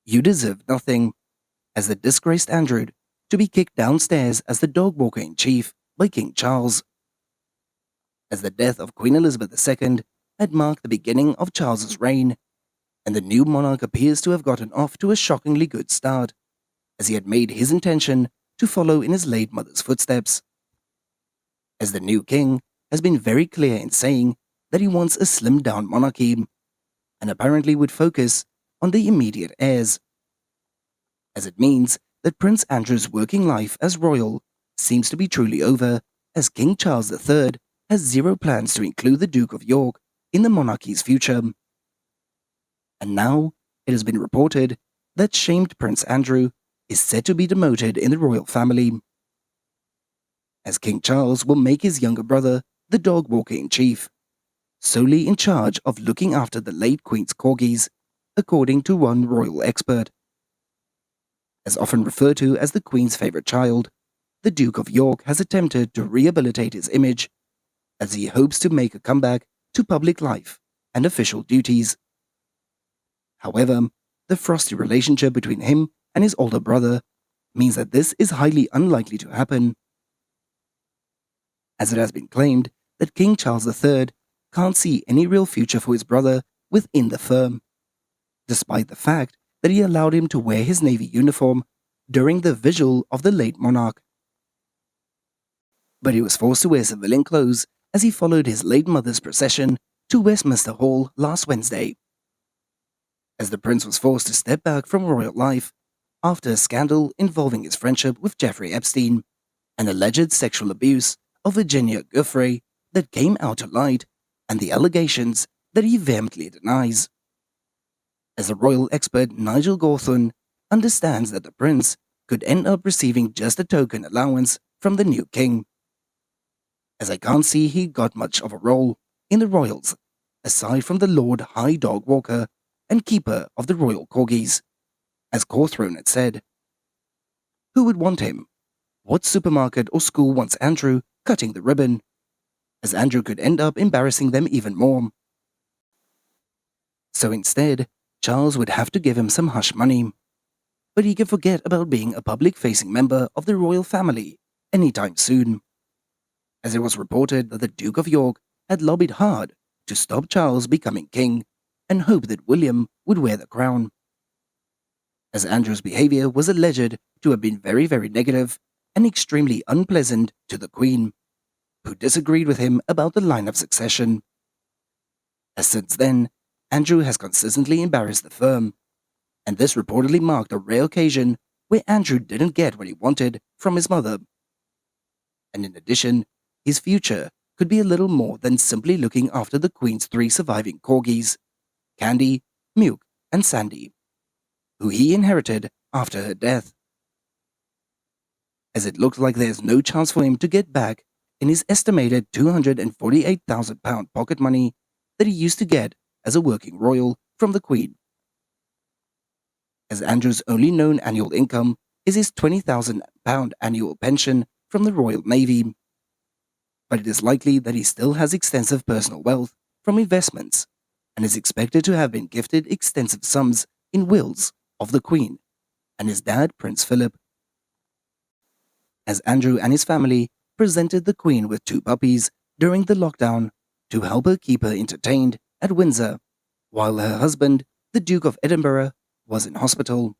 You deserve nothing, as the disgraced Andrew to be kicked downstairs as the dog walker in chief by King Charles. As the death of Queen Elizabeth II had marked the beginning of Charles's reign, and the new monarch appears to have gotten off to a shockingly good start, as he had made his intention to follow in his late mother's footsteps. As the new king has been very clear in saying that he wants a slimmed-down monarchy, and apparently would focus on the immediate heirs, as it means that Prince Andrew's working life as royal seems to be truly over, as King Charles III has zero plans to include the Duke of York in the monarchy's future. And now it has been reported that shamed Prince Andrew is said to be demoted in the royal family, as King Charles will make his younger brother the dog walker in chief, solely in charge of looking after the late Queen's corgis, according to one royal expert. As often referred to as the Queen's favourite child, the Duke of York has attempted to rehabilitate his image, as he hopes to make a comeback to public life and official duties. However, the frosty relationship between him and his older brother means that this is highly unlikely to happen, as it has been claimed that King Charles III can't see any real future for his brother within the firm, despite the fact that he allowed him to wear his navy uniform during the vigil of the late monarch. But he was forced to wear civilian clothes as he followed his late mother's procession to Westminster Hall last Wednesday, as the prince was forced to step back from royal life after a scandal involving his friendship with Jeffrey Epstein and alleged sexual abuse of Virginia Giuffre that came out to light, and the allegations that he vehemently denies. As the royal expert Nigel Gawthorne understands that the prince could end up receiving just a token allowance from the new king, as I can't see he got much of a role in the royals, aside from the Lord High Dog Walker and keeper of the royal corgis, as Gawthorne had said. Who would want him? What supermarket or school wants Andrew cutting the ribbon? As Andrew could end up embarrassing them even more. So instead, Charles would have to give him some hush money. But he could forget about being a public-facing member of the royal family anytime soon, as it was reported that the Duke of York had lobbied hard to stop Charles becoming king and hoped that William would wear the crown, as Andrew's behavior was alleged to have been very, very negative and extremely unpleasant to the Queen, who disagreed with him about the line of succession. As since then, Andrew has consistently embarrassed the firm, and this reportedly marked a rare occasion where Andrew didn't get what he wanted from his mother. And in addition, his future could be a little more than simply looking after the Queen's 3 surviving corgis, Candy, Muke, and Sandy, who he inherited after her death, as it looks like there's no chance for him to get back in his estimated £248,000 pocket money that he used to get as a working royal from the Queen, as Andrew's only known annual income is his £20,000 annual pension from the Royal Navy. But it is likely that he still has extensive personal wealth from investments and is expected to have been gifted extensive sums in wills of the Queen and his dad, Prince Philip, as Andrew and his family presented the Queen with 2 puppies during the lockdown to help her keep her entertained at Windsor, while her husband, the Duke of Edinburgh, was in hospital.